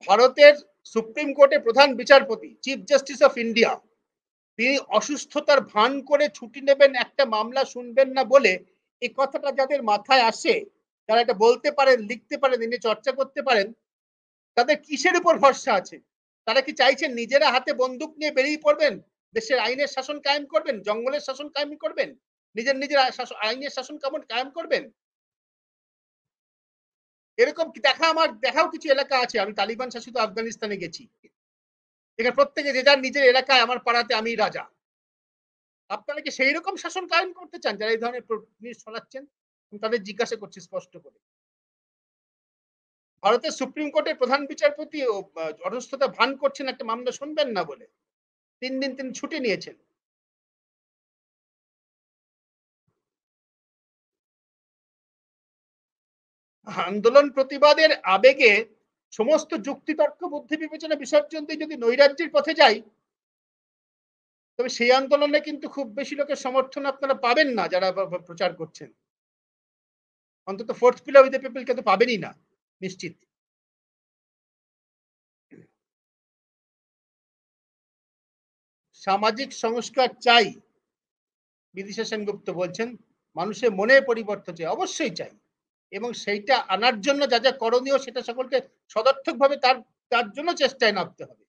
ভারতের সুপ্রিম কোর্টের প্রধান বিচারপতি, চিফ জাস্টিস অফ ইন্ডিয়া, তিনি অসুস্থতার ভান করে ছুটি নেবেন, একটা মামলা শুনবেন না বলে, এই কথাটা যাদের মাথায় আসে, যারা এটা বলতে পারেন, লিখতে পারেন, এ নিয়ে চর্চা করতে পারেন, তাদের কিসের উপর ভরসা আছে? তারা কি চাইছেন নিজেরা হাতে বন্দুক নিয়ে বেরিয়ে পড়বেন? দেশের আইনের শাসন কায়েম করবেন? জঙ্গলের শাসন কায়েম করবেন? নিজের আইনের শাসন কায়েম করবেন? এরকম আমার দেখাও কিছু এলাকা আছে। আমি তালিবান শাসিত আফগানিস্তানে গেছি। এখানে প্রত্যেকে যে যার নিজের এলাকায়, আমার পাড়াতে আমিই রাজা। আপনারা কি সেই রকম শাসন কায়েম করতে চান যারা এই ধরনের জিনিস ছড়াচ্ছেন? আমি তাদের জিজ্ঞাসা করছি স্পষ্ট করে। ভারতের সুপ্রিম কোর্টের প্রধান বিচারপতি অসুস্থতা ভান করছেন একটা মামলা শুনবেন না বলে। ৩ দিন তিনি ছুটি নিয়েছেন। আন্দোলন প্রতিবাদের আবেগে সমস্ত যুক্তিতর্ক বুদ্ধি বিবেচনা বিসর্জন দিয়ে যদি নৈরাজ্যের পথে যাই, তবে সেই আন্দোলনে কিন্তু খুব বেশি লোকের সমর্থন আপনারা পাবেন না যারা প্রচার করছেন। অন্তত fourth pillar with the people কে তো পাবেনই না, নিশ্চিত। সামাজিক সংস্কার চাই, বিদিশা সেনগুপ্ত বলছেন। মানুষের মনে পরিবর্তন চাই, অবশ্যই চাই, এবং সেইটা আনার জন্য যা যা করণীয় সেটা সকলকে সদর্থকভাবে তার জন্য চেষ্টায় নামতে হবে।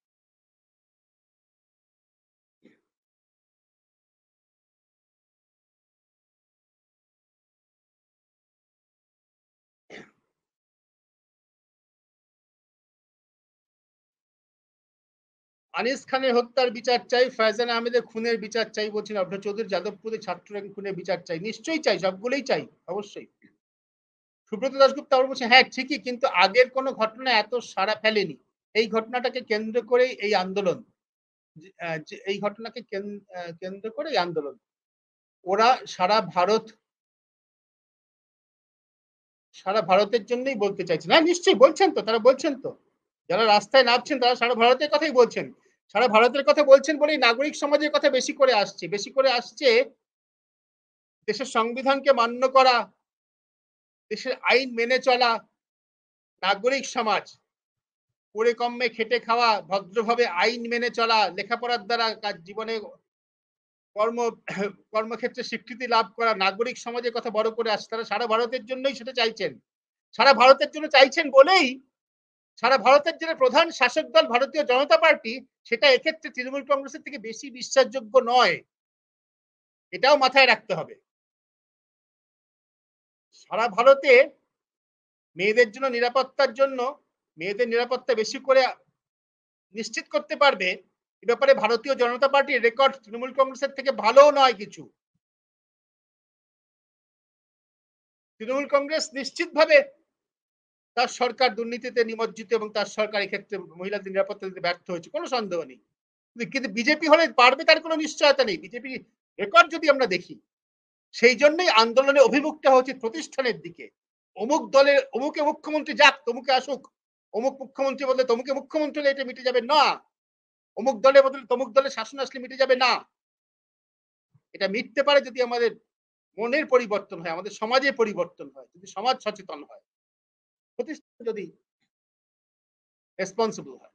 আনিস খানের হত্যার বিচার চাই, ফয়জান আহমেদের খুনের বিচার চাই বলছেন অভ্র চৌধুরী। যাদবপুরে ছাত্র খুনের বিচার চাই, নিশ্চয়ই চাই, সবগুলোই চাই, অবশ্যই। সুব্রত দাশগুপ্ত আবার বলছেন, হ্যাঁ ঠিকই, কিন্তু আগের কোনো ঘটনা এত সাড়া ফেলেনি। এই ঘটনাটাকে কেন্দ্র করেই এই আন্দোলন, এই ঘটনাকে কেন্দ্র করে এই আন্দোলন। ওরা সারা ভারতের জন্যই বলতে চাইছেন। হ্যাঁ নিশ্চয়ই বলছেন তো, তারা বলছেন তো, যারা রাস্তায় নামছেন তারা সারা ভারতের কথাই বলছেন। সারা ভারতের কথা বলছেন বলেই নাগরিক সমাজের কথা বেশি করে আসছে। দেশের সংবিধানকে মান্য করা, দেশের আইন মেনে চলা, নাগরিক সমাজ, করে কমে খেটে খাওয়া, ভদ্রভাবে আইন মেনে চলা, লেখাপড়ার দ্বারা জীবনে কর্ম কর্মক্ষেত্রে স্বীকৃতি লাভ করা, নাগরিক সমাজের কথা বড় করে আসছে। তারা সারা ভারতের জন্যই সেটা চাইছেন। সারা ভারতের জন্য চাইছেন বলেই সারা ভারতের যে প্রধান শাসক দল ভারতীয় জনতা পার্টি, সেটা এক্ষেত্রে তৃণমূল কংগ্রেসের থেকে বেশি বিশ্বাসযোগ্য নয়, এটাও মাথায় রাখতে হবে। সারা ভারতে মেয়েদের জন্য নিরাপত্তার জন্য, মেয়েদের নিরাপত্তা বেশি করে নিশ্চিত করতে পারবে, এ ব্যাপারে ভারতীয় জনতা পার্টির রেকর্ড তৃণমূল কংগ্রেসের থেকে ভালো নয় কিছু। তৃণমূল কংগ্রেস নিশ্চিতভাবে তার সরকার দুর্নীতিতে নিমজ্জিত, এবং তার সরকার এক্ষেত্রে মহিলাদের নিরাপত্তা দিতে ব্যর্থ হয়েছে, কোনো সন্দেহ নেই। কিন্তু বিজেপি হলে পারবে তার কোনো নিশ্চয়তা নেই। বিজেপি রেকর্ড যদি আমরা দেখি, সেই জন্যই আন্দোলনে অভিমুখটা হচ্ছে প্রতিষ্ঠানের দিকে। অমুক দলের অমুকে মুখ্যমন্ত্রী যাক, তমুকে আসুক, অমুক মুখ্যমন্ত্রী বদলে তমুকে মুখ্যমন্ত্রী হলে এটা মিটে যাবে না, অমুক দলের বদলে তমুক দলের শাসন আসলে মিটে যাবে না। এটা মিটতে পারে যদি আমাদের মনের পরিবর্তন হয়, আমাদের সমাজের পরিবর্তন হয়, যদি সমাজ সচেতন হয়, প্রতিষ্ঠান যদি রেসপন্সিবল হয়।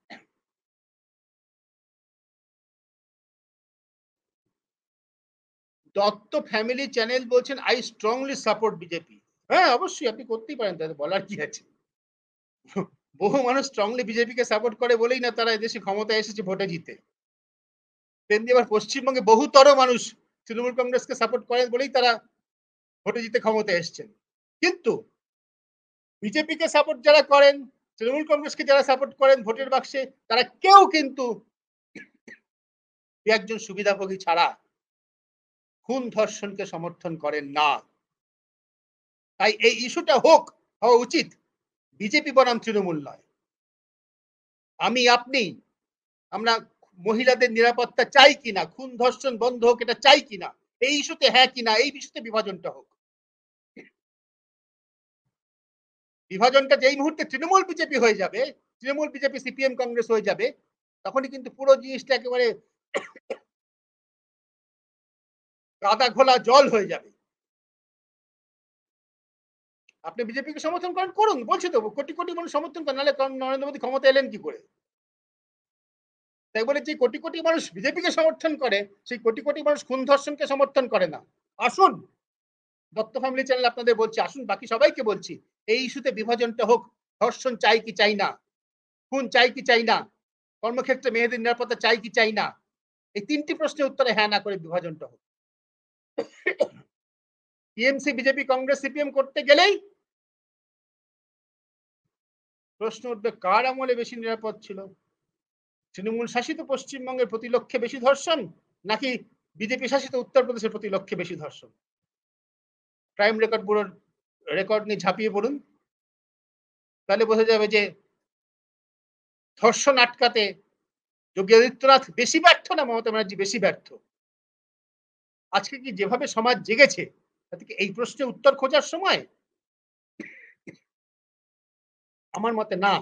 দত্ত ফ্যামিলি চ্যানেল বলছেন, আই স্ট্রংলি সাপোর্ট বিজেপি। হ্যাঁ অবশ্যই আপনি করতেই পারেন, তাদের বলার কি আছে। বহু মানুষ স্ট্রংলি বিজেপিকে সাপোর্ট করে বলেই না তারা এদেশে ক্ষমতায় এসেছে ভোটে জিতে। তেমনি আবার পশ্চিমবঙ্গে বহুতর মানুষ তৃণমূল কংগ্রেসকে সাপোর্ট করেন বলেই তারা ভোটে জিতে ক্ষমতায় এসেছেন। কিন্তু বিজেপিকে সাপোর্ট যারা করেন, তৃণমূল কংগ্রেসকে যারা সাপোর্ট করেন ভোটের বাক্সে, তারা কেউ কিন্তু একজন সুবিধাভোগী ছাড়া খুন ধর্ষণকে সমর্থন করেন না। তাই এই ইস্যুটা হওয়া উচিত বিজেপি বনাম তৃণমূল নয়। আমি আপনি, আমরা মহিলাদের নিরাপত্তা চাই কিনা, খুন ধর্ষণ বন্ধ হোক এটা চাই কিনা, এই ইস্যুতে হ্যাঁ কিনা, এই ইস্যুতে বিভাজনটা হোক। বিভাজনটা যেই মুহূর্তে তৃণমূল বিজেপি হয়ে যাবে, তৃণমূল বিজেপি সিপিএম কংগ্রেস হয়ে যাবে, তখনই কিন্তু পুরো জিনিসটা একেবারে কাদা ঘোলা জল হয়ে যাবে। আপনি বিজেপিকে সমর্থন করেন, করুন, বলছি তো কোটি কোটি মানুষ সমর্থন করেন, নাহলে নরেন্দ্র মোদী ক্ষমতা এলেন কি করে? তাই বলে যে কোটি কোটি মানুষ বিজেপিকে সমর্থন করে, সেই কোটি কোটি মানুষ খুন ধর্ষণকে সমর্থন করে না। আসুন, দত্ত ফ্যামিলি চ্যানেল আপনাদের বলছি, আসুন, বাকি সবাইকে বলছি, এই ইস্যুতে বিভাজনটা হোক। ধর্ষণ চাই কি চাই না, খুন চাই কি চাই না, কর্মক্ষেত্রে মেয়েদের নিরাপত্তা চাই কি চাই না, এই ৩টি প্রশ্নের উত্তরে হ্যাঁ না করে বিভাজনটা হোক। টিএমসি, বিজেপি, কংগ্রেস, সিপিএম করতে গেলেই প্রশ্ন উঠবে কার আমলে বেশি নিরাপদ ছিল? তৃণমূল শাসিত পশ্চিমবঙ্গের প্রতি লক্ষে বেশি ধর্ষণ, নাকি বিজেপি শাসিত উত্তরপ্রদেশের প্রতি লক্ষে বেশি ধর্ষণ? ক্রাইম রেকর্ড ব্যুরোর রেকর্ড নিয়ে ঝাঁপিয়ে পড়ুন, তাহলে বোঝা যাবে যে ধর্ষণ আটকাতে যোগী আদিত্যনাথ বেশি ব্যর্থ না মমতা ব্যানার্জি বেশি ব্যর্থ? আজকে কি যেভাবে সমাজ জেগেছে, তাতে কি এই প্রশ্নের উত্তর খোঁজার সময়? আমার মতে না।